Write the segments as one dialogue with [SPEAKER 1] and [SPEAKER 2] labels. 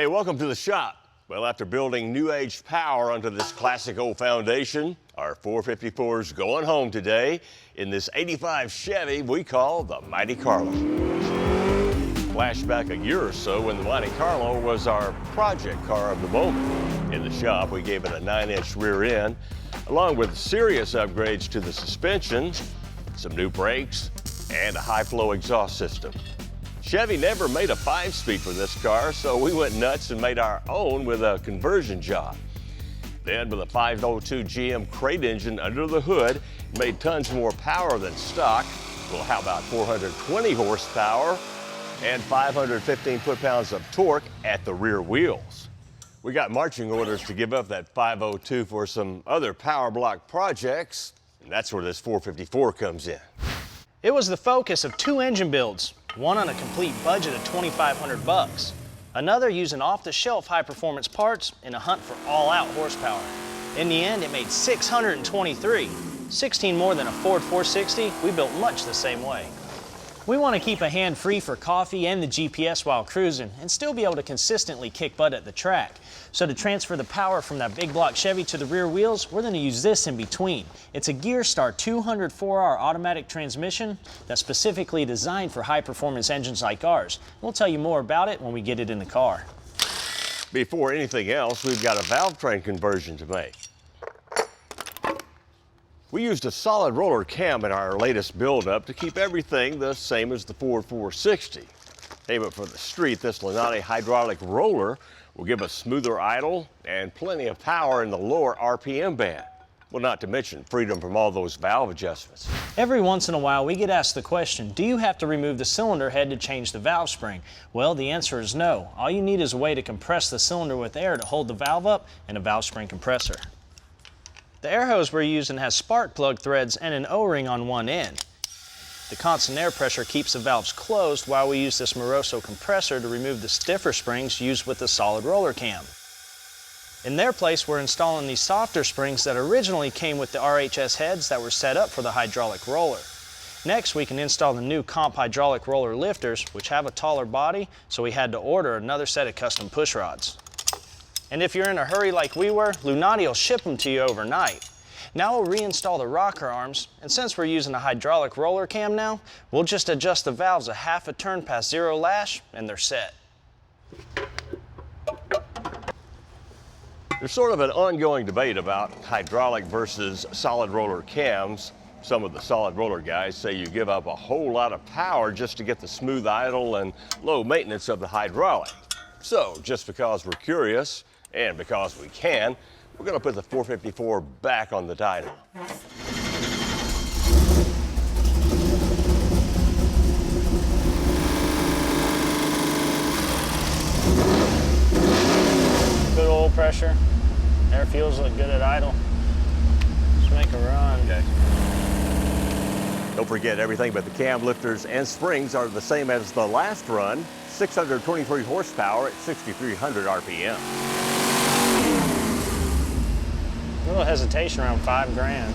[SPEAKER 1] Hey, welcome to the shop. Well, after building new age power onto this classic old foundation, our 454's going home today in this 85 Chevy we call the Monte Carlo. Flashback a year or so when the Monte Carlo was our project car of the moment. In the shop, we gave it a 9-inch rear end, along with serious upgrades to the suspension, some new brakes, and a high-flow exhaust system. Chevy never made a 5-speed for this car, so we went nuts and made our own with a conversion job. Then with a 502 GM crate engine under the hood, it made tons more power than stock. Well, how about 420 horsepower and 515 foot-pounds of torque at the rear wheels? We got marching orders to give up that 502 for some other power block projects, and that's where this 454 comes in.
[SPEAKER 2] It was the focus of 2 engine builds, one on a complete budget of $2,500, another using off-the-shelf high-performance parts in a hunt for all-out horsepower. In the end, it made 623, 16 more than a Ford 460 we built much the same way. We want to keep a hand free for coffee and the GPS while cruising and still be able to consistently kick butt at the track. So to transfer the power from that big block Chevy to the rear wheels, we're going to use this in between. It's a Gearstar 204R automatic transmission that's specifically designed for high performance engines like ours. We'll tell you more about it when we get it in the car.
[SPEAKER 1] Before anything else, we've got a valve train conversion to make. We used a solid roller cam in our latest build-up to keep everything the same as the Ford 460. Hey, but for the street, this Lunati hydraulic roller will give us smoother idle and plenty of power in the lower RPM band. Well, not to mention freedom from all those valve adjustments.
[SPEAKER 2] Every once in a while, we get asked the question, do you have to remove the cylinder head to change the valve spring? Well, the answer is no. All you need is a way to compress the cylinder with air to hold the valve up and a valve spring compressor. The air hose we're using has spark plug threads and an O-ring on one end. The constant air pressure keeps the valves closed while we use this Moroso compressor to remove the stiffer springs used with the solid roller cam. In their place, we're installing these softer springs that originally came with the RHS heads that were set up for the hydraulic roller. Next, we can install the new comp hydraulic roller lifters, which have a taller body, so we had to order another set of custom push rods. And if you're in a hurry like we were, Lunati will ship them to you overnight. Now we'll reinstall the rocker arms, and since we're using a hydraulic roller cam now, we'll just adjust the valves a half a turn past zero lash, and they're set.
[SPEAKER 1] There's sort of an ongoing debate about hydraulic versus solid roller cams. Some of the solid roller guys say you give up a whole lot of power just to get the smooth idle and low maintenance of the hydraulic. So, just because we're curious, and because we can, we're going to put the 454 back on the Dyno.
[SPEAKER 2] Good oil pressure. Air fuels look good at idle. Let's make a run.
[SPEAKER 1] Okay. Don't forget, everything but the cam lifters and springs are the same as the last run. 623 horsepower at 6,300 RPM.
[SPEAKER 2] A little hesitation around $5 grand.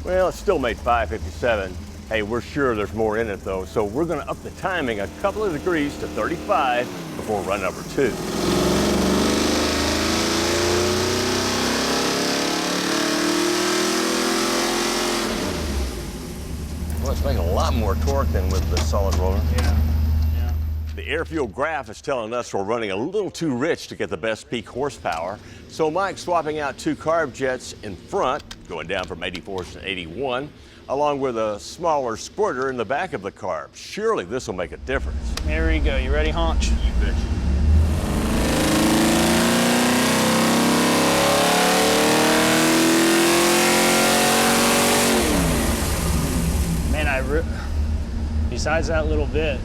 [SPEAKER 1] Well, it still made 557. Hey, we're sure there's more in it though, so we're gonna up the timing a couple of degrees to 35 before run number 2. Well, it's making a lot more torque than with the solid roller.
[SPEAKER 2] Yeah.
[SPEAKER 1] The air-fuel graph is telling us we're running a little too rich to get the best peak horsepower. So Mike's swapping out 2 carb jets in front, going down from 84s to 81, along with a smaller squirter in the back of the carb. Surely this will make a difference.
[SPEAKER 2] Here we go. You ready, Haunch?
[SPEAKER 1] You betcha.
[SPEAKER 2] Man, besides that little bit,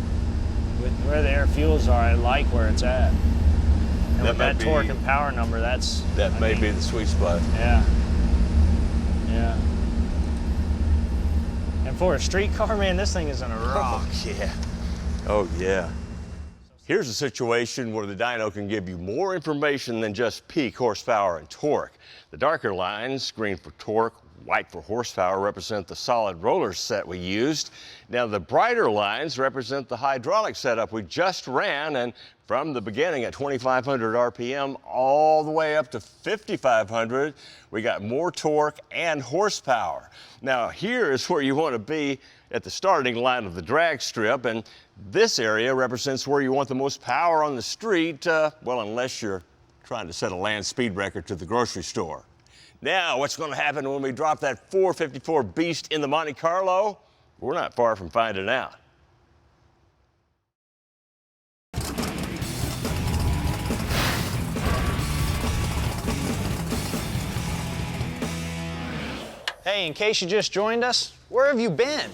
[SPEAKER 2] with where the air fuels are, I like where it's at. And with that torque and power number,
[SPEAKER 1] that may be the sweet spot.
[SPEAKER 2] Yeah. Yeah. And for a street car, man, this thing is in a rock.
[SPEAKER 1] Oh, yeah. Oh, yeah. Here's a situation where the Dyno can give you more information than just peak horsepower and torque. The darker lines screen for torque, White for horsepower represent the solid roller set we used. Now the brighter lines represent the hydraulic setup we just ran, and from the beginning at 2,500 RPM all the way up to 5,500, we got more torque and horsepower. Now here is where you want to be at the starting line of the drag strip, and this area represents where you want the most power on the street, well, unless you're trying to set a land speed record to the grocery store. Now, what's going to happen when we drop that 454 beast in the Monte Carlo? We're not far from finding out.
[SPEAKER 2] Hey, in case you just joined us, where have you been?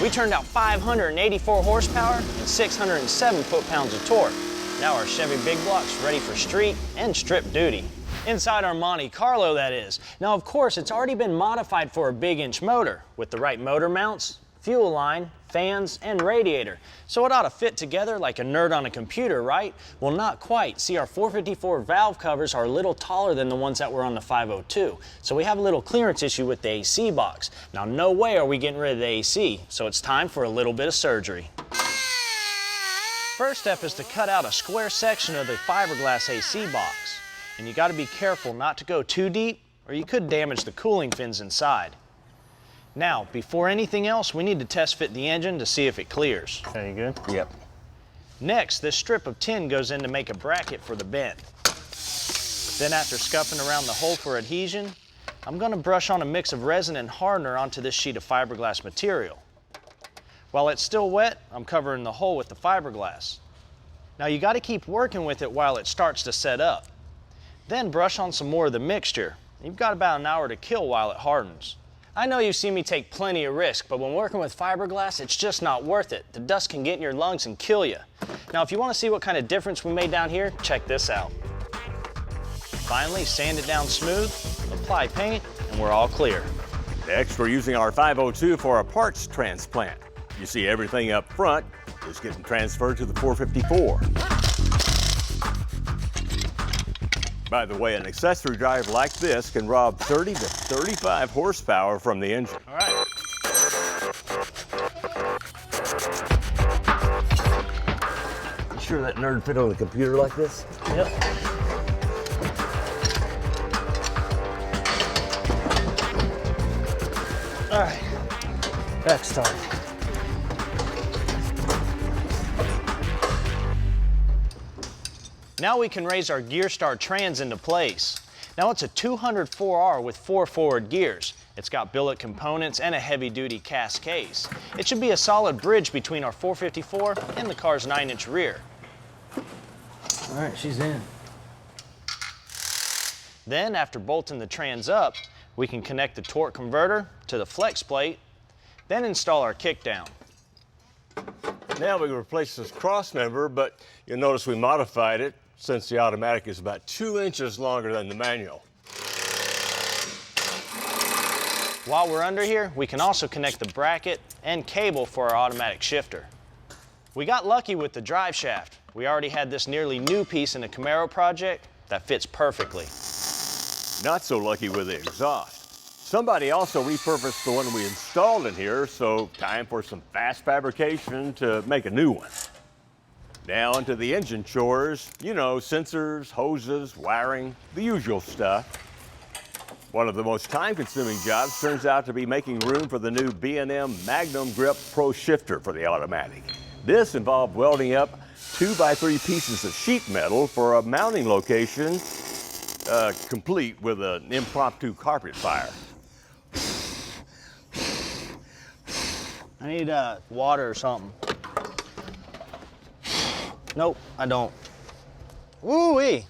[SPEAKER 2] We turned out 584 horsepower and 607 foot-pounds of torque. Now our Chevy Big Block's ready for street and strip duty. Inside our Monte Carlo, that is. Now, of course, it's already been modified for a big-inch motor with the right motor mounts, fuel line, fans, and radiator. So it ought to fit together like a nerd on a computer, right? Well, not quite. See, our 454 valve covers are a little taller than the ones that were on the 502. So we have a little clearance issue with the AC box. Now, no way are we getting rid of the AC, so it's time for a little bit of surgery. First step is to cut out a square section of the fiberglass AC box. And you gotta be careful not to go too deep, or you could damage the cooling fins inside. Now, before anything else, we need to test fit the engine to see if it clears. Are you good?
[SPEAKER 1] Yep.
[SPEAKER 2] Next, this strip of tin goes in to make a bracket for the bend. Then after scuffing around the hole for adhesion, I'm gonna brush on a mix of resin and hardener onto this sheet of fiberglass material. While it's still wet, I'm covering the hole with the fiberglass. Now you gotta keep working with it while it starts to set up. Then brush on some more of the mixture. You've got about an hour to kill while it hardens. I know you've seen me take plenty of risk, but when working with fiberglass, it's just not worth it. The dust can get in your lungs and kill you. Now, if you want to see what kind of difference we made down here, check this out. Finally, sand it down smooth, apply paint, and we're all clear.
[SPEAKER 1] Next, we're using our 502 for a parts transplant. You see everything up front is getting transferred to the 454. By the way, an accessory drive like this can rob 30 to 35 horsepower from the engine.
[SPEAKER 2] All right.
[SPEAKER 1] You sure that nerd fit on the computer like this?
[SPEAKER 2] Yep. All right, back started. Now we can raise our Gearstar trans into place. Now it's a 204R with 4 forward gears. It's got billet components and a heavy-duty cast case. It should be a solid bridge between our 454 and the car's 9-inch rear.
[SPEAKER 3] All right, she's in.
[SPEAKER 2] Then, after bolting the trans up, we can connect the torque converter to the flex plate, then install our kickdown.
[SPEAKER 1] Now we can replace this cross member, but you'll notice we modified it since the automatic is about 2 inches longer than the manual.
[SPEAKER 2] While we're under here, we can also connect the bracket and cable for our automatic shifter. We got lucky with the drive shaft. We already had this nearly new piece in a Camaro project that fits perfectly.
[SPEAKER 1] Not so lucky with the exhaust. Somebody also repurposed the one we installed in here, so time for some fast fabrication to make a new one. Now into the engine chores, you know, sensors, hoses, wiring, the usual stuff. One of the most time-consuming jobs turns out to be making room for the new B&M Magnum Grip Pro Shifter for the automatic. This involved welding up 2x3 pieces of sheet metal for a mounting location, complete with an impromptu carpet fire.
[SPEAKER 2] I need water or something. Nope, I don't. Woo-wee!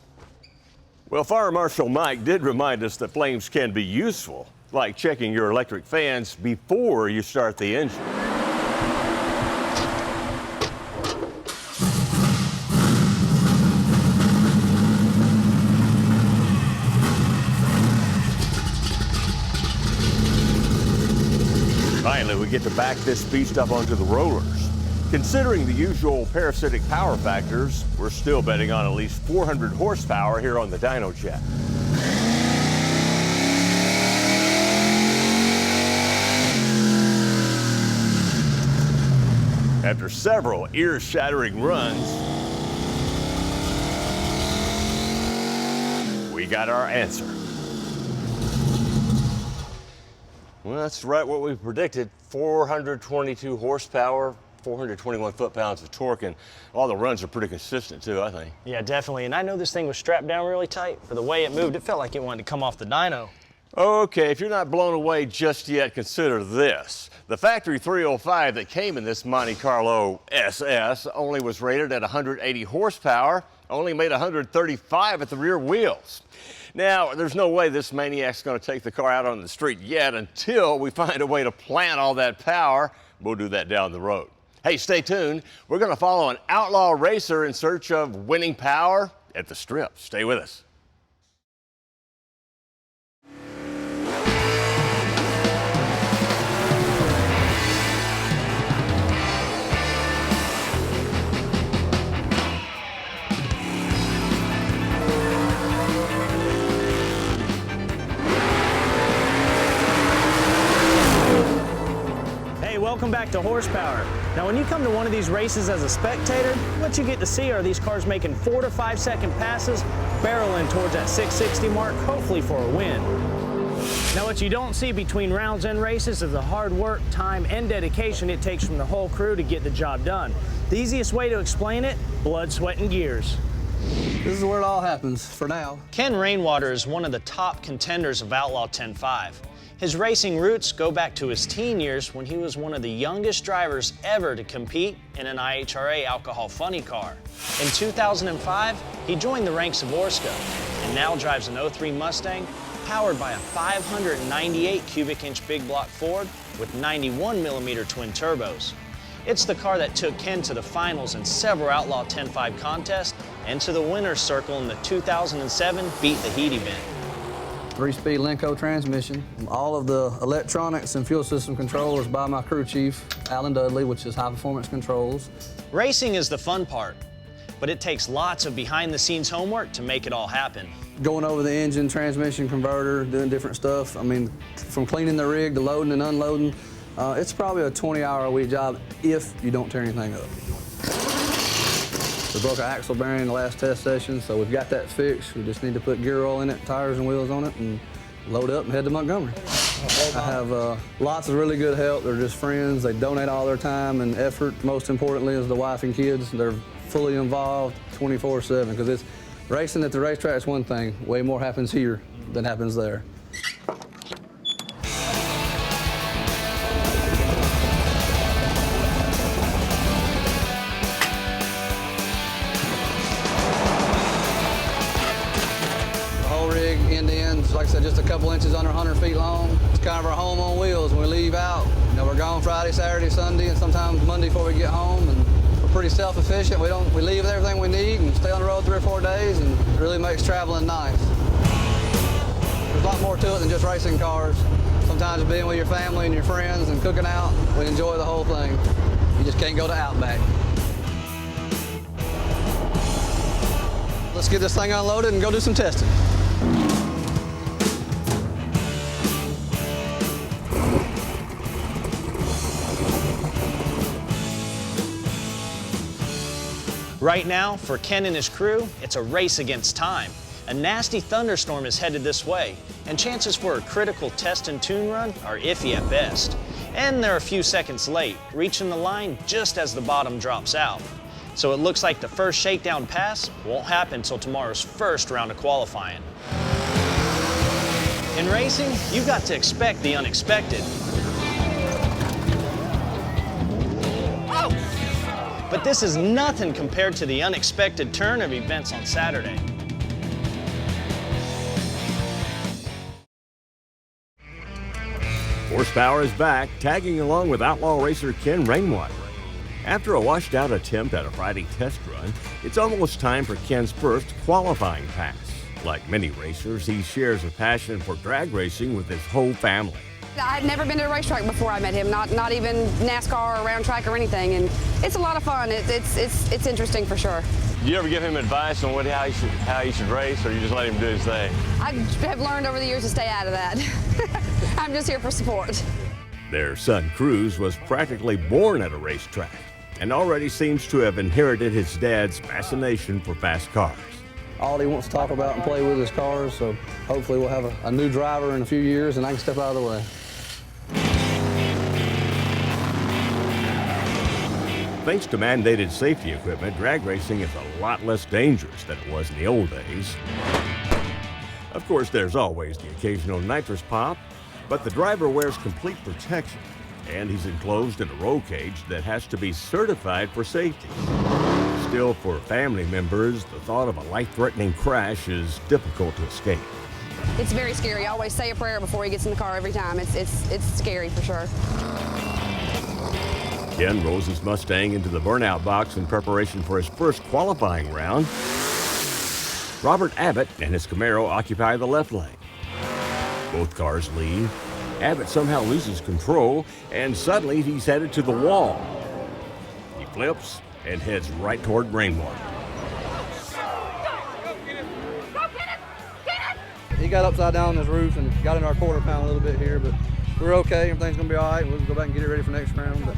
[SPEAKER 1] Well, Fire Marshal Mike did remind us that flames can be useful, like checking your electric fans before you start the engine. Finally, we get to back this beast up onto the rollers. Considering the usual parasitic power factors, we're still betting on at least 400 horsepower here on the Dyno jet. After several ear-shattering runs, we got our answer. Well, that's right what we predicted. 422 horsepower, 421 foot-pounds of torque, and all the runs are pretty consistent too, I think.
[SPEAKER 2] Yeah, definitely. And I know this thing was strapped down really tight. For the way it moved, it felt like it wanted to come off the dyno.
[SPEAKER 1] Okay, if you're not blown away just yet, consider this. The factory 305 that came in this Monte Carlo SS only was rated at 180 horsepower, only made 135 at the rear wheels. Now, there's no way this maniac's going to take the car out on the street yet until we find a way to plant all that power. We'll do that down the road. Hey, stay tuned. We're going to follow an outlaw racer in search of winning power at the Strip. Stay with us.
[SPEAKER 2] Welcome back to Horsepower. Now when you come to one of these races as a spectator, what you get to see are these cars making 4 to 5 second passes, barreling towards that 660 mark, hopefully for a win. Now what you don't see between rounds and races is the hard work, time, and dedication it takes from the whole crew to get the job done. The easiest way to explain it, blood, sweat, and gears.
[SPEAKER 3] This is where it all happens for now.
[SPEAKER 2] Ken Rainwater is one of the top contenders of Outlaw 10.5. His racing roots go back to his teen years when he was one of the youngest drivers ever to compete in an IHRA alcohol funny car. In 2005, he joined the ranks of Orska and now drives an 03 Mustang powered by a 598 cubic inch big block Ford with 91 millimeter twin turbos. It's the car that took Ken to the finals in several Outlaw 10.5 contests and to the winner's circle in the 2007 Beat the Heat event.
[SPEAKER 3] 3-speed Lenco transmission. All of the electronics and fuel system control is by my crew chief, Alan Dudley, which is high performance controls.
[SPEAKER 2] Racing is the fun part, but it takes lots of behind-the-scenes homework to make it all happen.
[SPEAKER 3] Going over the engine, transmission, converter, doing different stuff. I mean, from cleaning the rig to loading and unloading, it's probably a 20-hour-a-week job if you don't tear anything up. We broke our axle bearing in the last test session, so we've got that fixed. We just need to put gear oil in it, tires and wheels on it, and load up and head to Montgomery. I have lots of really good help. They're just friends. They donate all their time and effort. Most importantly is the wife and kids. They're fully involved 24/7, because it's racing at the racetrack is one thing. Way more happens here than happens there. Like I said, just a couple inches under 100 feet long. It's kind of our home on wheels. When we leave out, you know, we're gone Friday, Saturday, Sunday, and sometimes Monday before we get home. And we're pretty self-efficient. We leave with everything we need and stay on the road 3 or 4 days, and it really makes traveling nice. There's a lot more to it than just racing cars. Sometimes it's being with your family and your friends and cooking out. We enjoy the whole thing. You just can't go to Outback. Let's get this thing unloaded and go do some testing.
[SPEAKER 2] Right now, for Ken and his crew, it's a race against time. A nasty thunderstorm is headed this way, and chances for a critical test and tune run are iffy at best. And they're a few seconds late, reaching the line just as the bottom drops out. So it looks like the first shakedown pass won't happen until tomorrow's first round of qualifying. In racing, you've got to expect the unexpected. But this is nothing compared to the unexpected turn of events on Saturday.
[SPEAKER 1] Horsepower is back, tagging along with outlaw racer Ken Rainwater. After a washed-out attempt at a Friday test run, it's almost time for Ken's first qualifying pass. Like many racers, he shares a passion for drag racing with his whole family.
[SPEAKER 4] I had never been to a racetrack before I met him, not even NASCAR or round track or anything, and it's a lot of fun. It's interesting for sure.
[SPEAKER 1] Do you ever give him advice on how he should race, or you just let him do his thing?
[SPEAKER 4] I have learned over the years to stay out of that. I'm just here for support.
[SPEAKER 1] Their son Cruz was practically born at a racetrack. and already seems to have inherited his dad's fascination for fast cars.
[SPEAKER 3] All he wants to talk about and play with is cars, so hopefully we'll have a new driver in a few years and I can step out of the way.
[SPEAKER 1] Thanks to mandated safety equipment, drag racing is a lot less dangerous than it was in the old days. Of course, there's always the occasional nitrous pop, but the driver wears complete protection, and he's enclosed in a roll cage that has to be certified for safety. Still, for family members, the thought of a life-threatening crash is difficult to escape.
[SPEAKER 4] It's very scary. I always say a prayer before he gets in the car every time. It's scary for sure.
[SPEAKER 1] Ken rolls his Mustang into the burnout box in preparation for his first qualifying round. Robert Abbott and his Camaro occupy the left lane. Both cars leave. Abbott somehow loses control, and suddenly he's headed to the wall. He flips and heads right toward rainwater.
[SPEAKER 3] He got upside down on his roof and got in our quarter pound a little bit here, but we're okay. Everything's gonna be all right. We'll go back and get it ready for next round. But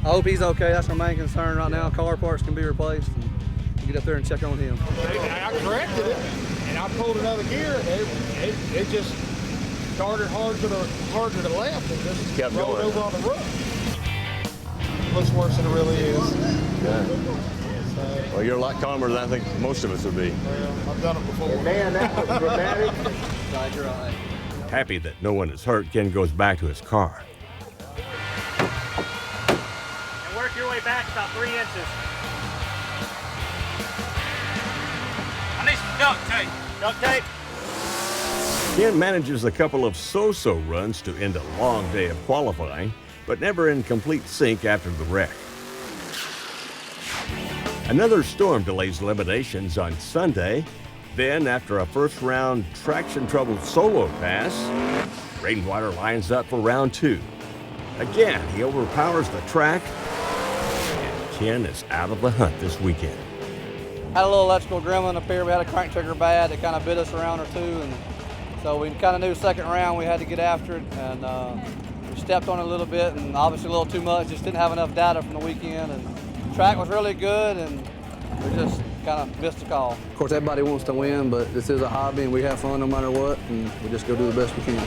[SPEAKER 3] I hope he's okay. That's our main concern right now. Car parts can be replaced. And we'll get up there and check on him.
[SPEAKER 5] I corrected it, and I pulled another gear, and it just started hard to the left and just
[SPEAKER 1] Kept
[SPEAKER 5] rolled
[SPEAKER 1] going.
[SPEAKER 5] over on the roof. Looks worse than it really is.
[SPEAKER 1] Yeah.
[SPEAKER 5] So,
[SPEAKER 1] Well, you're a lot calmer than I think most of us would be.
[SPEAKER 5] well, I've done it before.
[SPEAKER 3] Man, that was dramatic. Side your eye.
[SPEAKER 1] Happy that no one is hurt, Ken goes back to his car.
[SPEAKER 2] And work your way back about 3 inches. I need some duct tape. Duct tape?
[SPEAKER 1] Ken manages a couple of so-so runs to end a long day of qualifying, but never in complete sync after the wreck. Another storm delays eliminations on Sunday. Then, after a first-round traction-troubled solo pass, Rainwater lines up for round 2. Again, he overpowers the track, and Ken is out of the hunt this weekend.
[SPEAKER 3] Had a little electrical gremlin up here. We had a crank trigger bad that kind of bit us around or two, and so we kind of knew second round we had to get after it, and we stepped on it a little bit, and obviously a little too much. Just didn't have enough data from the weekend, and the track was really good, and we just kind of missed the call. Of course, everybody wants to win, but this is a hobby, and we have fun no matter what, and we just go do the best we can.